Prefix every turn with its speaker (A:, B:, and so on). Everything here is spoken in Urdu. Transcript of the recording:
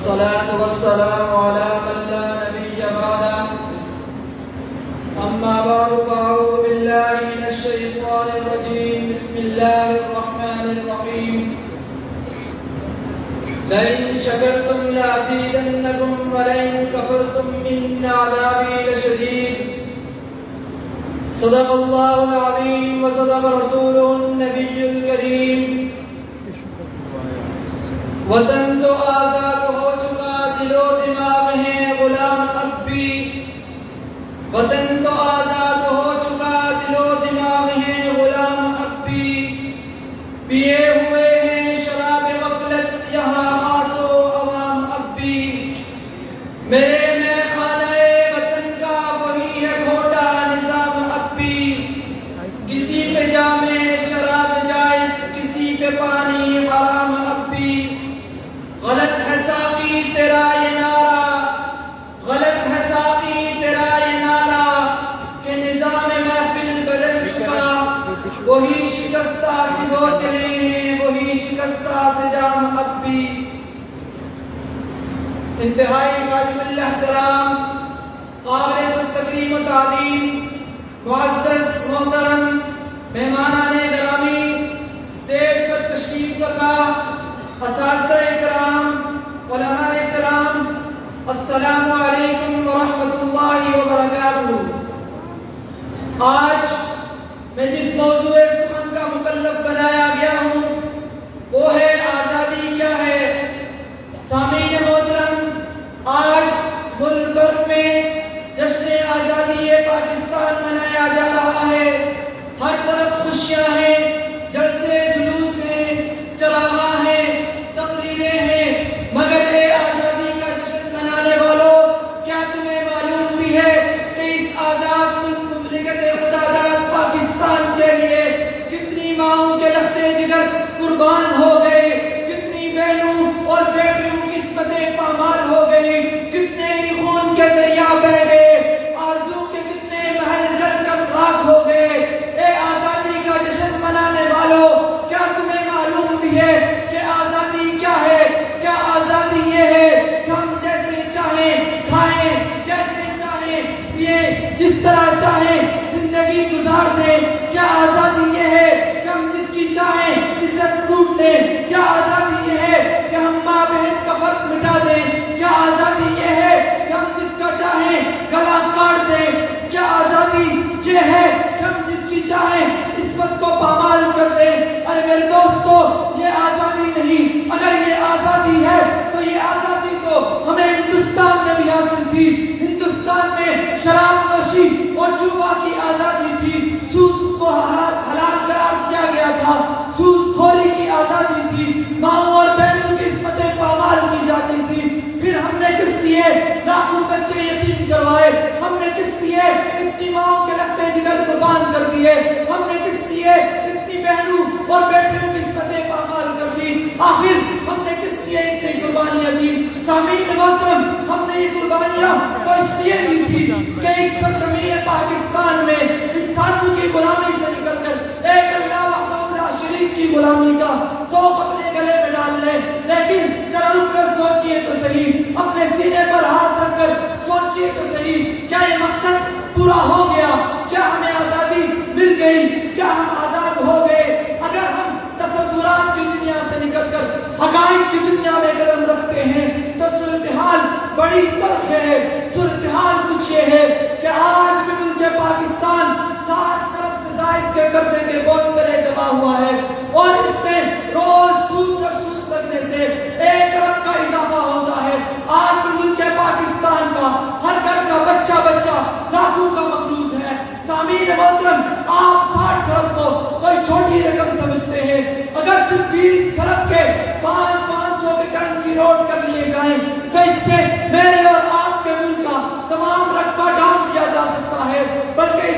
A: والصلاة والسلام على من لا نبي بعده أما بعد فأعوذ بالله من الشيطان الرجيم بسم الله الرحمن الرحيم لئن شكرتم لأزيدنكم ولئن كفرتم إن عذابي لشديد صدق الله العظيم وصدق رسوله النبي الكريم وطن تو آزاد ہو چکا دل و دماغ ہے غلام اب بھی وطن تو آزاد ہو چکا دل و دماغ ہے غلام اب بھی پیے ہوئے ہیں شراب غفلت یہاں خاص و عوام اب بھی میرے میں خانہ وطن کا وہی ہے کھوٹا نظام اب بھی کسی پہ جامے شراب جائز کسی پہ پانی حرام اب بھی غلط ہے ساقی تیرا یہ نعرہ غلط ہے ساقی تیرا یہ نعرہ کہ نظام محفل بدل چکا وہی شکستہ سے دو چلے ہیں وہی شکستہ سے جام اب بھی انتہائی واجب الاحترام قابل تکریم و تعظیم معزز محترم مہمانان گرامی اسٹیج پر تشریف فرما اساتذہ اکرام علماء اکرام السلام علیکم ورحمۃ اللہ وبرکاتہ۔ آج میں جس موضوع سخن کا مکلف بنایا گیا ہوں وہ ہے آزادی کیا ہے۔ سامعین محترم، آج ملک بھر میں جشن آزادی پاکستان منایا جا رہا ہے۔ ہر طرف خوشیاں ہیں، جلسے جلوس ہیں، چراغاں ہیں، تقریریں ہیں، مگر اے آزادی کا جشن منانے والوں، کیا تمہیں معلوم بھی ہے کہ اس آزاد مملکت خداداد پاکستان کے لیے کتنی ماؤں کے لختے جگر قربان ہو گئے، کتنی بہنوں اور بیٹیوں کی قسمتیں پامال ہو گئی، کتنے ہی خون کے دریا بہہ گئے، آرزو کے کتنے محل جل کر راکھ ہو گئے۔ اے آزادی کا جشن منانے والوں، کیا تمہیں معلوم بھی ہے کہ آزادی کیا ہے؟ کیا آزادی یہ ہے کہ ہم جیسے چاہیں کھائیں، جیسے چاہیں پیئیں، جس طرح چاہیں زندگی گزار دیں؟ کیا آزادی یہ ہے کہ ہم جس کی چاہیں عزت لوٹ دیں؟ کیا آزادی یہ ہے کہ ہم ماں بہن کا فرق مٹا دیں؟ کیا آزادی یہ ہے کہ ہم جس کا چاہیں گلا کاٹ دیں؟ کیا آزادی یہ ہے کہ ہم جس کی چاہیں عصمت کو پامال کر دیں؟ ارے میرے دوستو، یہ آزادی نہیں۔ اگر یہ آزادی ہے تو یہ آزادی تو ہمیں ہندوستان میں بھی حاصل تھی۔ ہندوستان میں شراب نوشی اور جوا کی آزادی تھی، سود کو حلال قرار دیا گیا تھا، سود خوری کی آزادی تھی، ماؤں اور بہنوں کی عصمتیں پامال کی جاتی تھی۔ پھر ہم نے کس لیے لاکھوں بچے یتیم کروائے؟ ہم نے کس لیے اتنی ماؤں کے لختے جگر قربان کر دیے؟ ہم نے کس لیے اتنی بہنوں اور بیٹیوں کی عصمتیں پامال کر دی؟ آخر ہم نے کس لیے اتنی قربانیاں دی؟ سامعین محترم، ہم نے یہ قربانیاں تو اس لیے دی تھی کہ اس سرزمین پاکستان میں انسانوں کی غلامی سے نکل کر ایک اللہ وحدہ لا شریک کی غلامی کا توق اپنے گلے میں ڈال لیں۔ لیکن ذرا رک کر سوچئے تو صحیح، اپنے سینے پر ہاتھ رکھ کر سوچئے تو صحیح، کیا یہ مقصد پورا ہو گیا؟ کیا ہمیں آزادی مل گئی؟ کیا ہم آزاد ہو گئے؟ اگر ہم تصورات کی دنیا سے نکل کر حقائق کی دنیا میں قدم رکھتے ہیں تو صورتحال بڑی تلخ ہے۔ صورتحال کچھ یہ ہے کہ آج بھی ملک پاکستان 60 ارب سے زائد کے قرضے کے بوجھ تلے دبا ہوا ہے، اور اس میں روز سود پر سود لگنے سے 1 ارب کا اضافہ ہوتا ہے۔ آج بھی ملک پاکستان کا ہر گھر کا بچہ لاکھوں کا مقروض ہے۔ سامعین محترم، آپ 60 ارب کو کوئی چھوٹی رقم سمجھتے ہیں، اگر صرف 20 ارب کے 500 کے کرنسی نوٹ کر لیے جائیں تو اس سے میرے اور آپ کے ملک کا تمام رقبہ ڈال دیا جا سکتا ہے، بلکہ اس